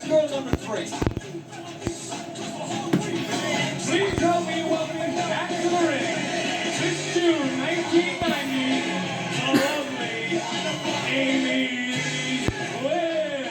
girl number 3. Please help me welcome back to the ring, this June 1990, the lovely Amy Lynn.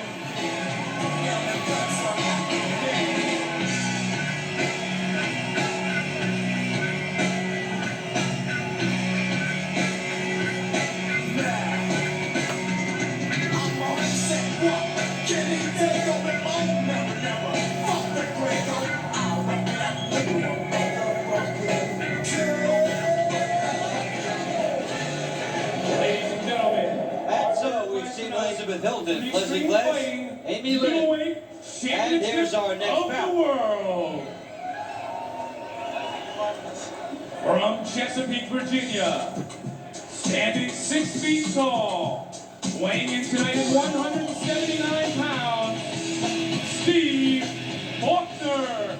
Elizabeth Hilton, Leslie Glass, Amy Lynn, and here's our next bout. From Chesapeake, Virginia, standing 6 feet tall, weighing in tonight at 179 pounds, Steve Falkner.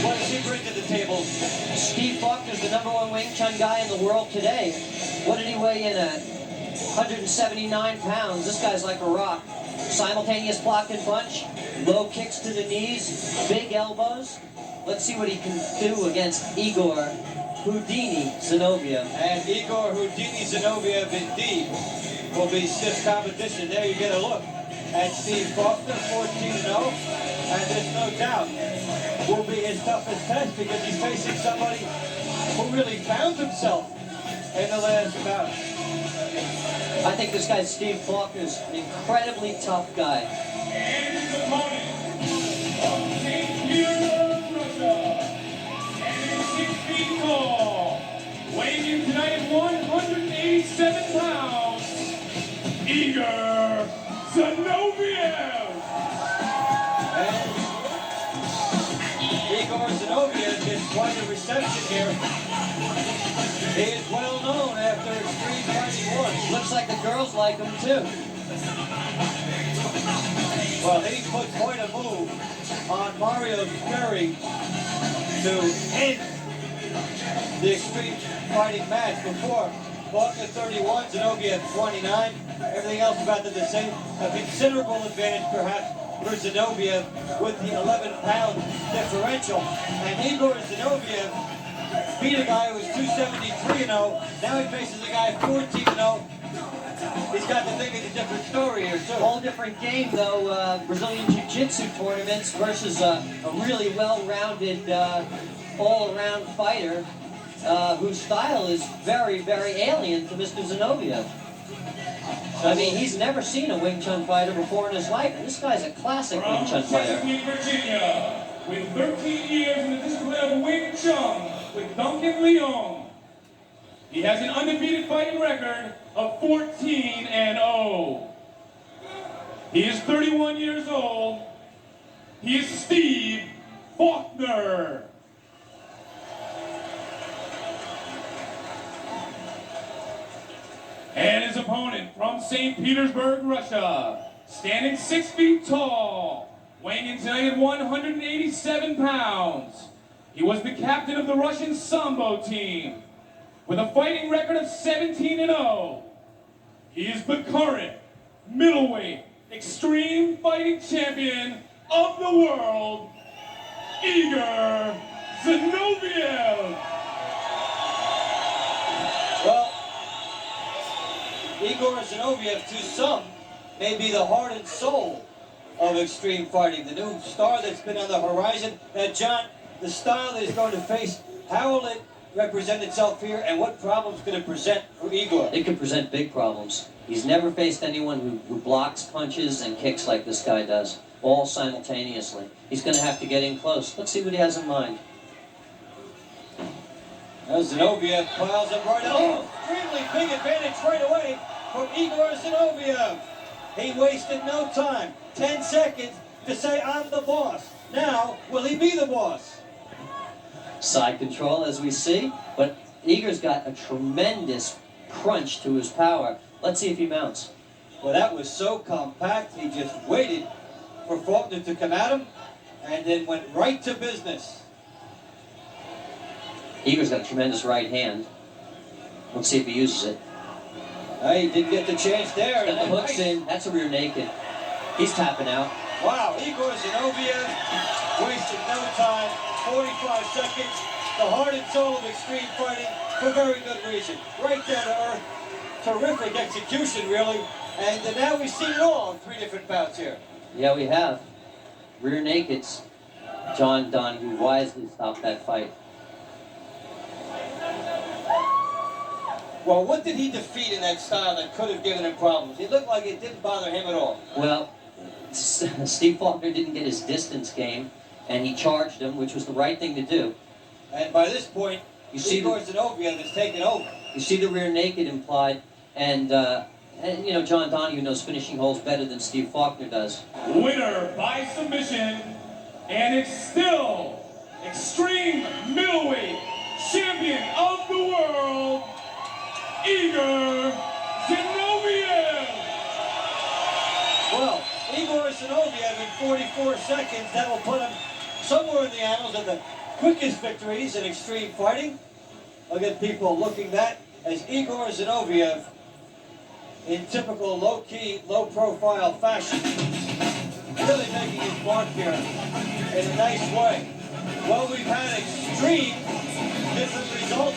What does he bring to the table? Steve Falkner's the #1 Wing Chun guy in the world today. What did he weigh in at? 179 pounds. This guy's like a rock. Simultaneous block and punch, low kicks to the knees, big elbows. Let's see what he can do against Igor Houdini Zinoviev. And Igor Houdini Zinoviev indeed will be stiff competition. There you get a look at Steve Falkner, 14-0, and there's no doubt will be his toughest test because he's facing somebody who really found himself in the last bout. I think this guy, Steve Falkner's an incredibly tough guy. And his opponent, from St. Petersburg, Russia, standing 6 feet tall, weighing in tonight at 187 pounds, Igor Zinoviev. And Igor Zinoviev gets quite a reception here. He is well known after Extreme Fighting 1. Looks like the girls like him too. Well, he put quite a move on Mario Sperry to end the Extreme Fighting match before. Falkner 31, Zinoviev 29. Everything else about the same. A considerable advantage perhaps for Zinoviev with the 11-pound differential. And Igor Zinoviev beat a guy who was 273-0. Now he faces a guy 14-0. He's got to think it's a different story here, too. Whole different game, though. Brazilian Jiu-Jitsu tournaments versus a really well-rounded, all-around fighter whose style is very, very alien to Mr. Zinoviev. I mean, he's never seen a Wing Chun fighter before in his life, and this guy's a classic Wing Chun fighter. From Chesapeake, Virginia, with 13 years in the discipline of Wing Chun, with Duncan Leong. He has an undefeated fighting record of 14-0. He is 31 years old. He is Steve Falkner. And his opponent from St. Petersburg, Russia, standing 6 feet tall, weighing in tonight at 187 pounds. He was the captain of the Russian Sambo team with a fighting record of 17-0. He is the current middleweight extreme fighting champion of the world, Igor Zinoviev. Well, Igor Zinoviev, to some, may be the heart and soul of extreme fighting. The new star that's been on the horizon. Now, John, the style that he's going to face, how will it represent itself here, and what problems could it present for Igor? It could present big problems. He's never faced anyone who blocks punches and kicks like this guy does, all simultaneously. He's going to have to get in close. Let's see what he has in mind. Now Zinoviev piles up right up. Oh, extremely big advantage right away for Igor Zinoviev. He wasted no time, 10 seconds, to say, I'm the boss. Now, will he be the boss? Side control, as we see, but Igor's got a tremendous crunch to his power. Let's see if he mounts. Well, that was so compact, he just waited for Falkner to come at him, and then went right to business. Igor's got a tremendous right hand. Let's see if he uses it. He didn't get the chance there. Got the hooks in. That's a rear naked. He's tapping out. Wow, Igor Zinoviev wasted no time. 45 seconds. The heart and soul of extreme fighting for very good reason. Right down to earth. Terrific execution, really. And now we've seen it all in 3 different bouts here. Yeah, we have. Rear nakeds. John Donahue wisely stopped that fight. Well, what did he defeat in that style that could have given him problems? It looked like it didn't bother him at all. Well, Steve Falkner didn't get his distance game, and he charged him, which was the right thing to do. And by this point, Igor Zinoviev has taken over. You see the rear naked implied, and you know, John Donahue knows finishing holes better than Steve Falkner does. Winner by submission, and it's still extreme middleweight champion of the world, Igor Zinoviev. Well, Igor Zinoviev in 44 seconds, that will put him somewhere in the annals of the quickest victories in extreme fighting. I'll get people looking that as Igor Zinoviev in typical low-key, low-profile fashion, really making his mark here in a nice way. Well, we've had extreme different results.